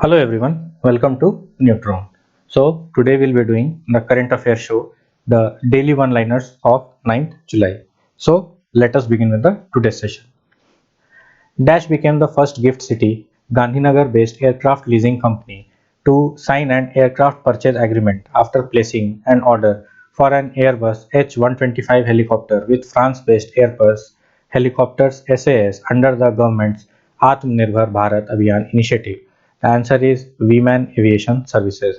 Hello everyone, welcome to Neutron. So today we'll be doing the current affairs show, the daily one-liners of 9th July. So let us begin with the today's session. Dash became the first gift city, Gandhinagar-based aircraft leasing company to sign an aircraft purchase agreement after placing an order for an Airbus H125 helicopter with France-based Airbus Helicopters SAS under the government's Atmanirbhar Bharat Abhiyan initiative. The answer is Viman Aviation Services.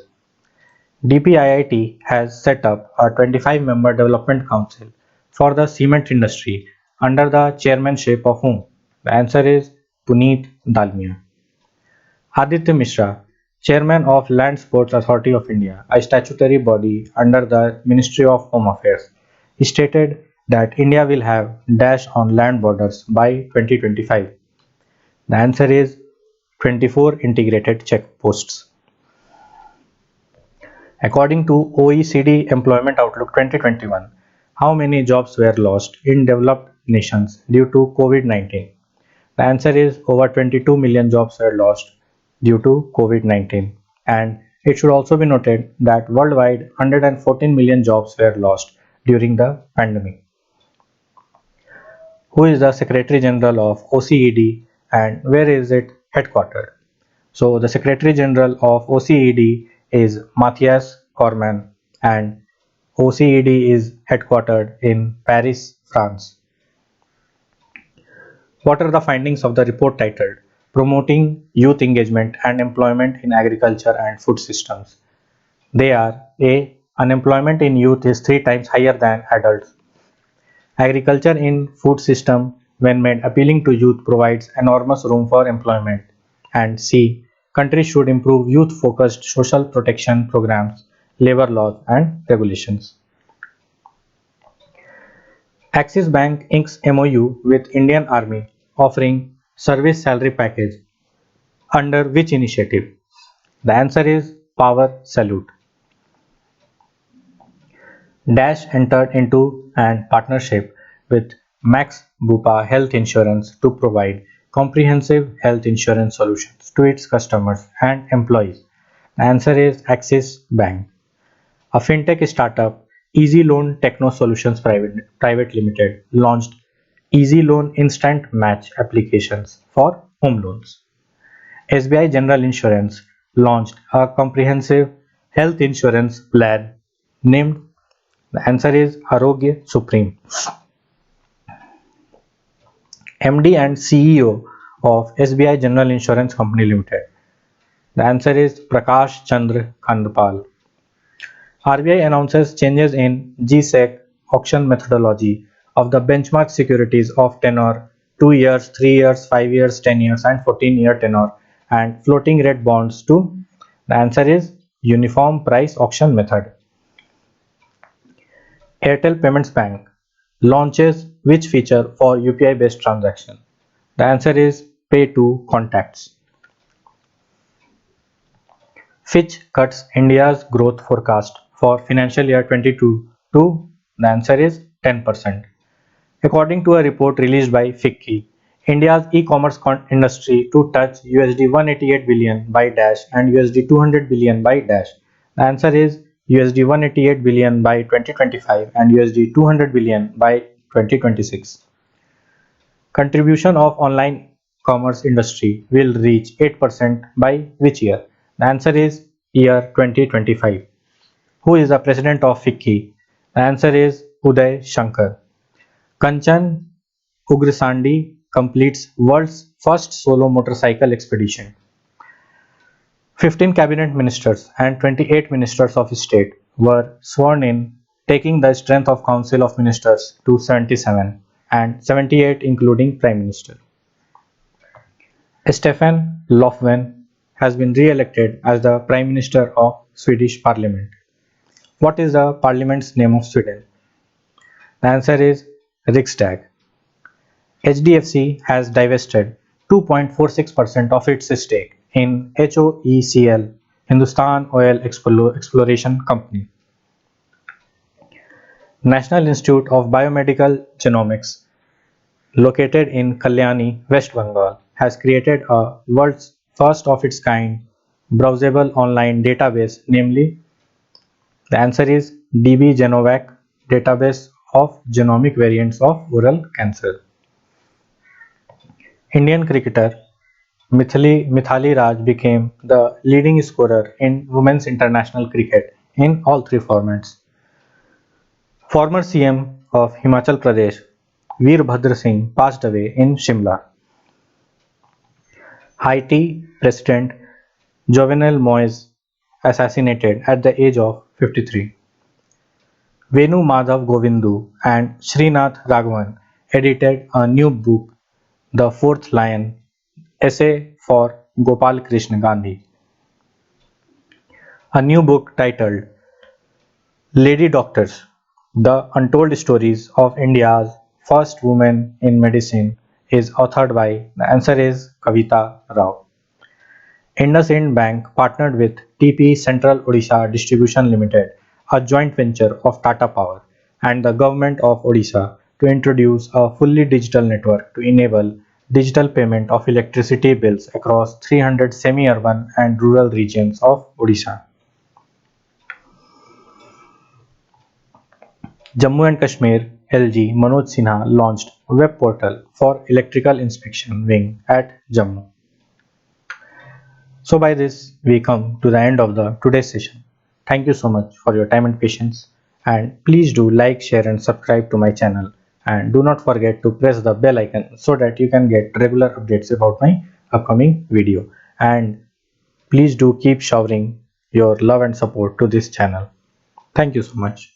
DPIIT has set up a 25-member development council for the cement industry under the chairmanship of whom? The answer is Puneet Dalmia. Aditya Mishra, Chairman of Land Sports Authority of India, a statutory body under the Ministry of Home Affairs, stated that India will have dash on land borders by 2025. The answer is 24 integrated checkposts. According to OECD Employment Outlook 2021, how many jobs were lost in developed nations due to COVID-19? The answer is over 22 million jobs were lost due to COVID-19. And it should also be noted that worldwide 114 million jobs were lost during the pandemic. Who is the Secretary General of OECD and where is it headquartered? So the Secretary General of OECD is Matthias Cormann and OECD is headquartered in Paris, France. What are the findings of the report titled Promoting Youth Engagement and Employment in Agriculture and Food Systems? They are A. Unemployment in youth is 3 times higher than adults. Agriculture in food system when made appealing to youth provides enormous room for employment. And C. Countries should improve youth-focused social protection programs, labor laws and regulations. Axis Bank inks MOU with Indian Army offering service salary package under which initiative? The answer is Power Salute. Dash entered into an partnership with Max Bupa Health Insurance to provide comprehensive health insurance solutions to its customers and employees. The answer is Axis Bank. A fintech startup, Easy Loan Techno Solutions Private Limited, launched Easy Loan Instant Match applications for home loans. SBI General Insurance launched a comprehensive health insurance plan named the answer is Arogya Supreme. MD and CEO of SBI General Insurance Company Limited. The answer is Prakash Chandra Kandpal. RBI announces changes in GSEC auction methodology of the benchmark securities of tenor 2 years, 3 years, 5 years, 10 years and 14-year tenor and floating rate bonds to the answer is uniform price auction method. Airtel Payments Bank launches which feature for UPI based transaction? The answer is Pay to Contacts. Fitch cuts India's growth forecast for financial year 22 to the answer is 10%. According to a report released by FICCI, India's e-commerce industry to touch USD 188 billion by dash and USD 200 billion by dash. The answer is USD 188 billion by 2025 and USD 200 billion by 2026. Contribution of online commerce industry will reach 8% by which year? The answer is year 2025. Who is the president of FICCI? The answer is Uday Shankar. Kanchan Ugrasandi completes world's first solo motorcycle expedition. 15 cabinet ministers and 28 ministers of state were sworn in, taking the strength of Council of Ministers to 77 and 78 including Prime Minister. Stefan Löfven has been re-elected as the Prime Minister of Swedish Parliament. What is the Parliament's name of Sweden? The answer is Riksdag. HDFC has divested 2.46% of its stake in HOECL, Hindustan Oil Exploration Company. National Institute of Biomedical Genomics, located in Kalyani, West Bengal, has created a world's first of its kind browsable online database, namely? The answer is DB Genovac, database of genomic variants of oral cancer. Indian cricketer Mithali Raj became the leading scorer in women's international cricket in all three formats. Former CM of Himachal Pradesh Veerbhadra Singh passed away in Shimla. Haiti President Jovenel Moise assassinated at the age of 53. Venu Madhav Govindu and Srinath Raghavan edited a new book, The Fourth Lion, Essay for Gopal Krishna Gandhi. A new book titled Lady Doctors: The Untold Stories of India's First Women in Medicine is authored by, the answer is, Kavita Rao. IndusInd Bank partnered with TP Central Odisha Distribution Limited, a joint venture of Tata Power and the Government of Odisha, to introduce a fully digital network to enable digital payment of electricity bills across 300 semi-urban and rural regions of Odisha. Jammu and Kashmir LG Manoj Sinha launched web portal for electrical inspection wing at Jammu. So by this we come to the end of the today's session. Thank you so much for your time and patience, and please do like, share and subscribe to my channel, and do not forget to press the bell icon so that you can get regular updates about my upcoming video, and please do keep showering your love and support to this channel. Thank you so much.